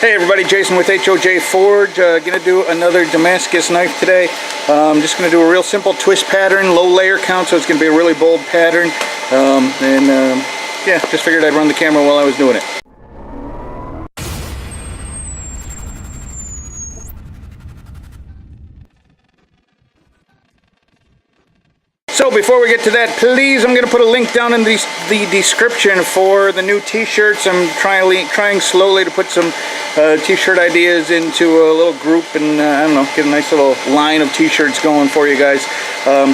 Hey everybody, Jason with HOJ Forge. Gonna do another Damascus knife today. I'm just gonna do a real simple twist pattern, low layer count, so it's gonna be a really bold pattern. Yeah, just figured I'd run the camera while I was doing it. So before we get to that, please, I'm going to put a link down in the description for the new t-shirts. I'm trying slowly to put some t-shirt ideas into a little group and, I don't know, get a nice little line of t-shirts going for you guys.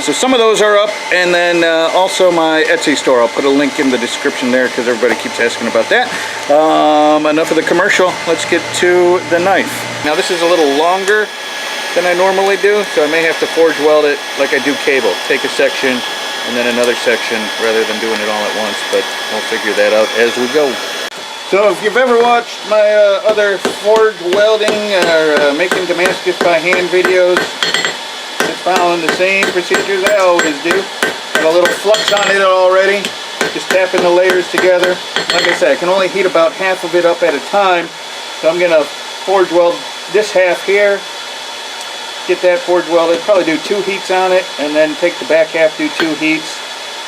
So some of those are up, and then also my Etsy store. I'll put a link in the description there because everybody keeps asking about that. Enough of the commercial. Let's get to the knife. Now this is a little longer than I normally do, so I may have to forge weld it like I do cable. Take a section and then another section rather than doing it all at once, but we'll figure that out as we go. So if you've ever watched my other forge welding or making Damascus by hand videos, just following the same procedures I always do. Got a little flux on it already, just tapping the layers together. Like I said, I can only heat about half of it up at a time, so I'm gonna forge weld this half here, get that forge welded, probably do 2 heats on it, and then take the back half, do 2 heats,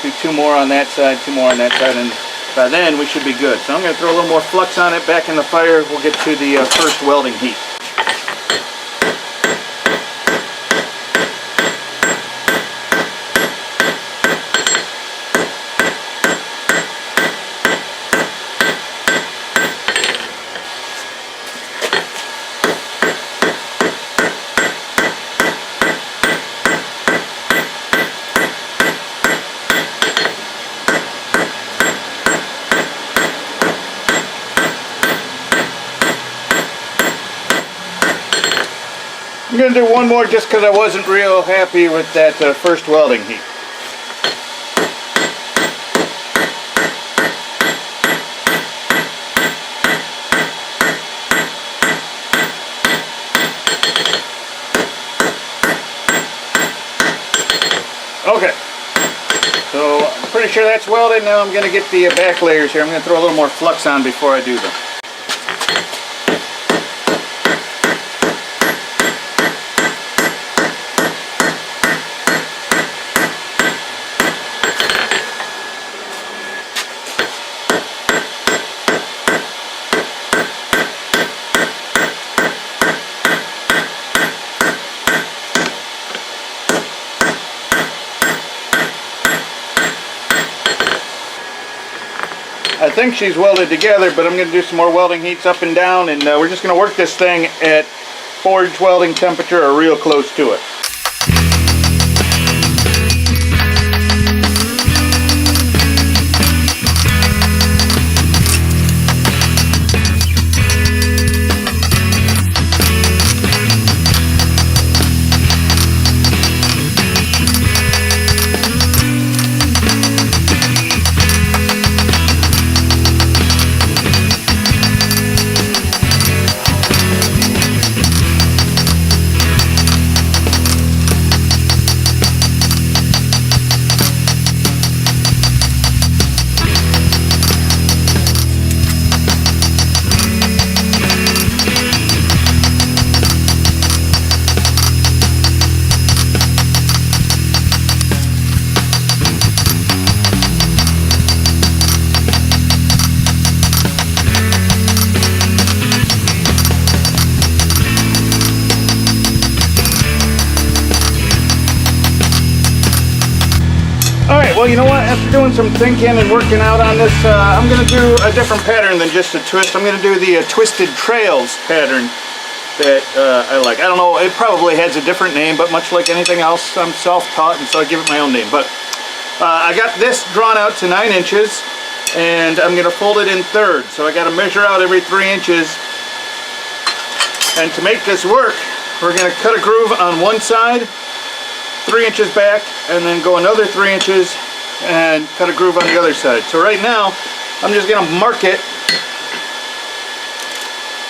do 2 more on that side, 2 more on that side, and by then we should be good. So I'm going to throw a little more flux on it, back in the fire. We'll get to the first welding heat. I'm going to do one more just because I wasn't real happy with that first welding heat. Okay, so I'm pretty sure that's welded. Now I'm going to get the back layers here. I'm going to throw a little more flux on before I do them. I think she's welded together, but I'm going to do some more welding heats up and down, and we're just going to work this thing at forge welding temperature or real close to it. Well, you know what? After doing some thinking and working out on this, I'm going to do a different pattern than just a twist. I'm going to do the Twisted Trails pattern that I like. I don't know, it probably has a different name, but much like anything else, I'm self-taught, and so I give it my own name. But I got this drawn out to 9 inches, and I'm going to fold it in thirds. So I got to measure out every 3 inches. And to make this work, we're going to cut a groove on one side, 3 inches back, and then go another 3 inches and cut a groove on the other side. So right now I'm just going to mark it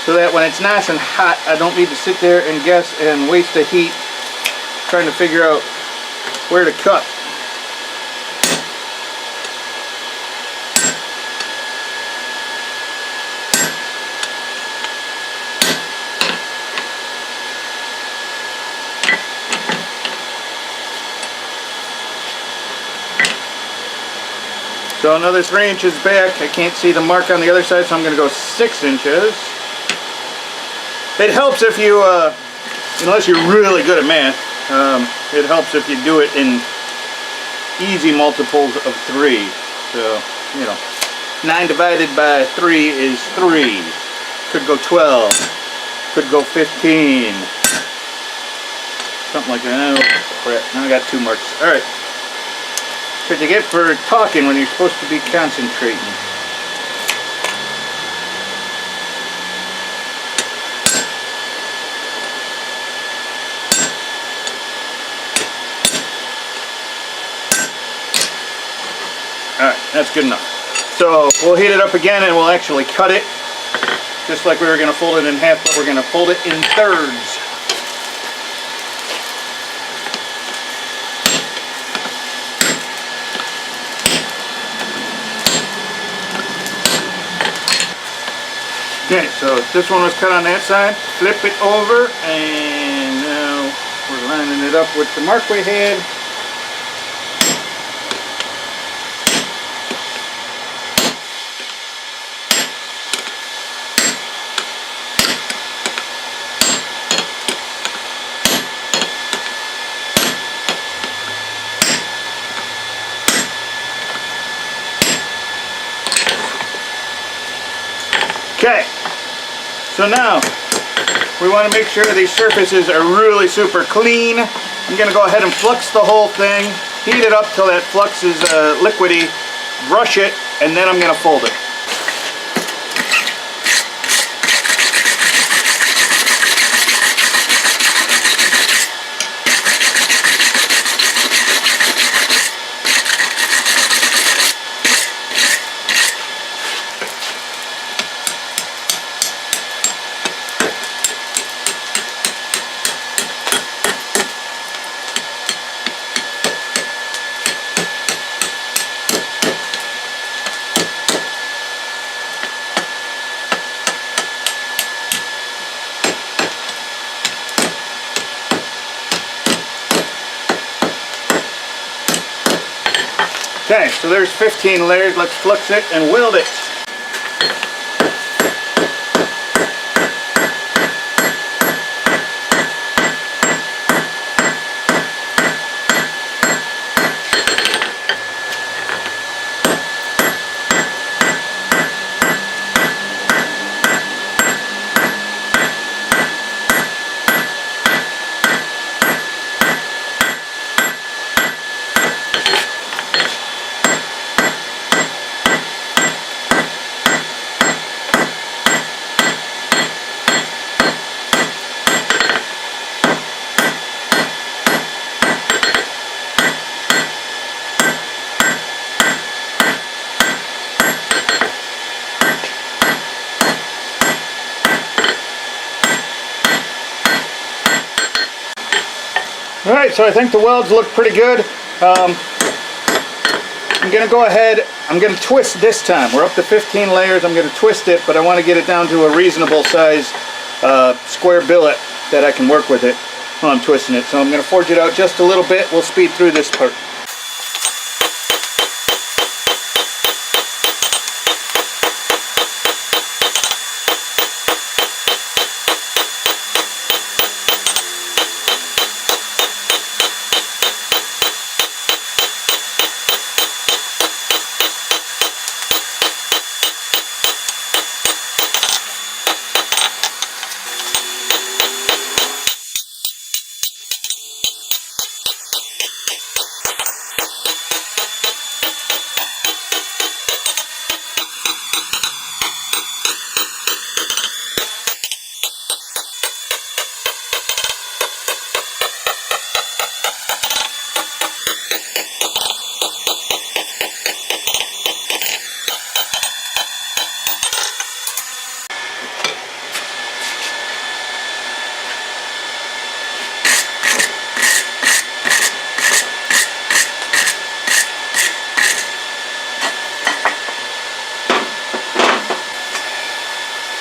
so that when it's nice and hot I don't need to sit there and guess and waste the heat trying to figure out where to cut. So another 3 inches back. I can't see the mark on the other side, so I'm going to go 6 inches. It helps if you, unless you're really good at math, it helps if you do it in easy multiples of 3. So, you know, 9 divided by 3 is 3. Could go 12. Could go 15. Something like that. Oh, crap. Now I got 2 marks. Alright. That's what you get for talking when you're supposed to be concentrating. Alright, that's good enough. So we'll heat it up again and we'll actually cut it. Just like we were going to fold it in half, but we're going to fold it in thirds. Okay, so this one was cut on that side. Flip it over, and now we're lining it up with the mark we had. Okay, so now we want to make sure these surfaces are really super clean. I'm going to go ahead and flux the whole thing, heat it up till that flux is liquidy, brush it, and then I'm going to fold it. Okay, so there's 15 layers. Let's flux it and weld it. Alright, so I think the welds look pretty good. I'm going to go ahead, I'm going to twist this time. We're up to 15 layers, I'm going to twist it, but I want to get it down to a reasonable size square billet that I can work with it while I'm twisting it. So I'm going to forge it out just a little bit. We'll speed through this part.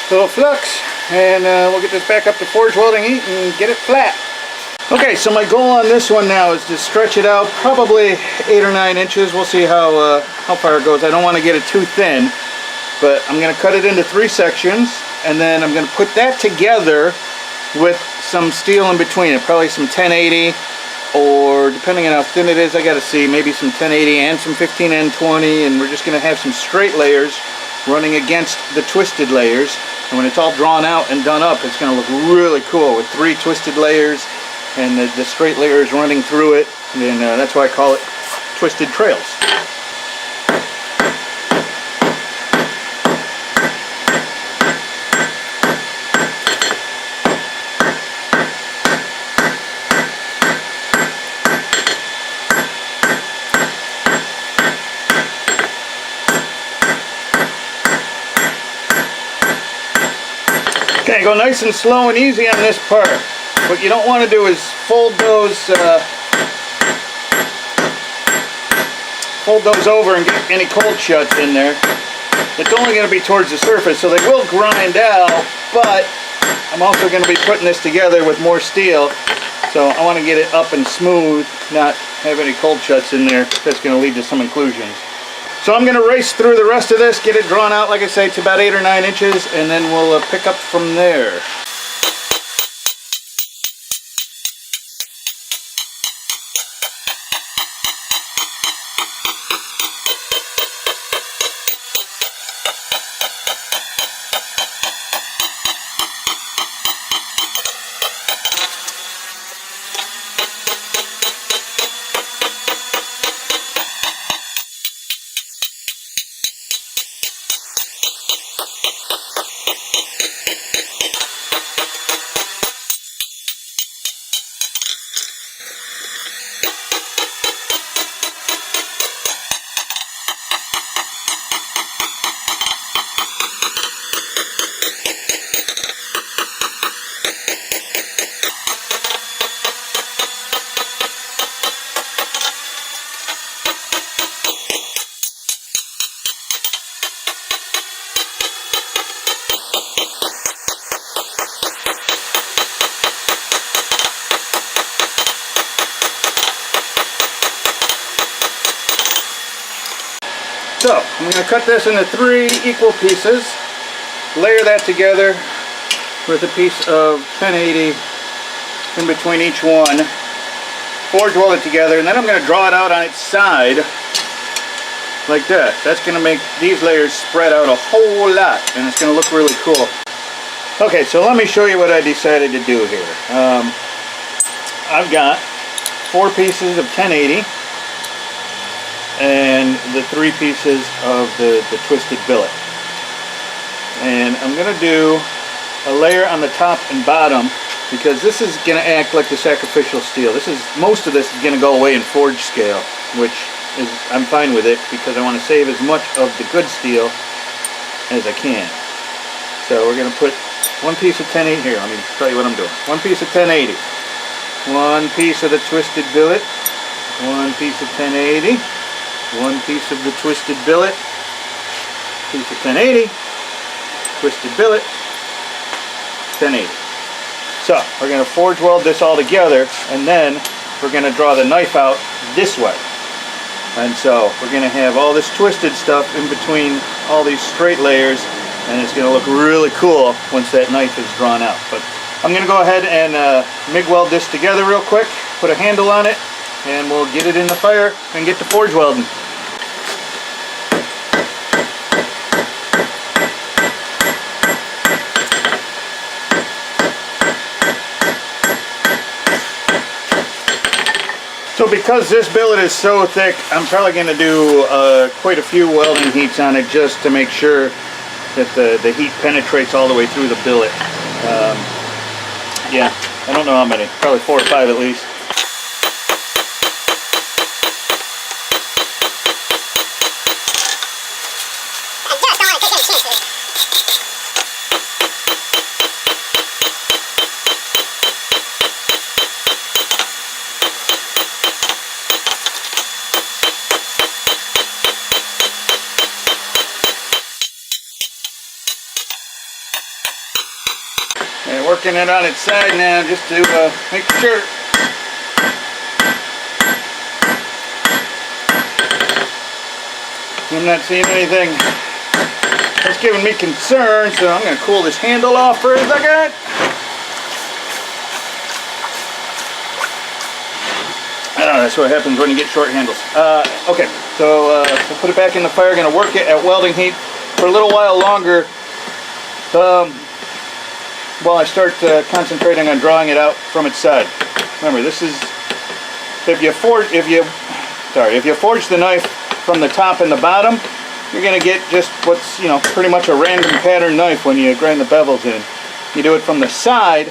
Little flux, and we'll get this back up to forge welding heat and get it flat. Okay, so my goal on this one now is to stretch it out probably 8 or 9 inches. We'll see how far it goes. I don't want to get it too thin, but I'm going to cut it into 3 sections, and then I'm going to put that together with some steel in between it, probably some 1080, or depending on how thin it is, I got to see, maybe some 1080 and some 15N20, and we're just going to have some straight layers running against the twisted layers. And when it's all drawn out and done up, it's going to look really cool with 3 twisted layers and the straight layers running through it, and that's why I call it Twisted Trails. Okay, go nice and slow and easy on this part. What you don't want to do is fold those over and get any cold shuts in there. It's only going to be towards the surface, so they will grind out, but I'm also going to be putting this together with more steel, so I want to get it up and smooth, not have any cold shuts in there. That's going to lead to some inclusions. So I'm going to race through the rest of this, get it drawn out, like I say, to about 8 or 9 inches, and then we'll pick up from there. So, I'm going to cut this into 3 equal pieces, layer that together with a piece of 1080 in between each one, forge weld it together, and then I'm going to draw it out on its side like that. That's going to make these layers spread out a whole lot, and it's going to look really cool. Okay, so let me show you what I decided to do here. I've got 4 pieces of 1080 and the 3 pieces of the twisted billet. And I'm going to do a layer on the top and bottom because this is going to act like the sacrificial steel. Most of this is going to go away in forge scale, which is, I'm fine with it because I want to save as much of the good steel as I can. So we're going to put 1 piece of 1080 here. Let me tell you what I'm doing. 1 piece of 1080, 1 piece of the twisted billet, 1 piece of 1080, 1 piece of the twisted billet, piece of 1080, twisted billet, 1080. So we're going to forge weld this all together, and then we're going to draw the knife out this way. And so we're going to have all this twisted stuff in between all these straight layers, and it's going to look really cool once that knife is drawn out. But I'm going to go ahead and MIG weld this together real quick, put a handle on it, and we'll get it in the fire and get to forge welding. So because this billet is so thick, I'm probably going to do quite a few welding heats on it just to make sure that the heat penetrates all the way through the billet. Yeah, I don't know how many, probably 4 or 5 at least. And working it on its side now just to make sure I'm not seeing anything that's giving me concern, so I'm going to cool this handle off for a second. That's what happens when you get short handles. Okay, so we'll put it back in the fire. Going to work it at welding heat for a little while longer while I start concentrating on drawing it out from its side. Remember, this is if you forge the knife from the top and the bottom, you're going to get just what's, you know, pretty much a random pattern knife when you grind the bevels in. You do it from the side,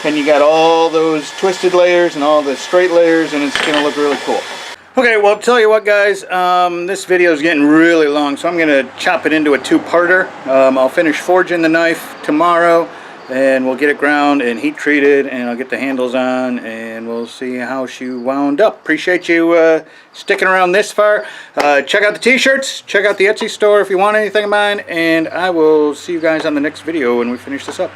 and you got all those twisted layers and all the straight layers, and it's going to look really cool. Okay, well, tell you what, guys, this video is getting really long, so I'm going to chop it into a two-parter. I'll finish forging the knife tomorrow, and we'll get it ground and heat treated, and I'll get the handles on, and we'll see how she wound up. Appreciate you sticking around this far. Check out the t-shirts, check out the Etsy store if you want anything of mine, and I will see you guys on the next video when we finish this up.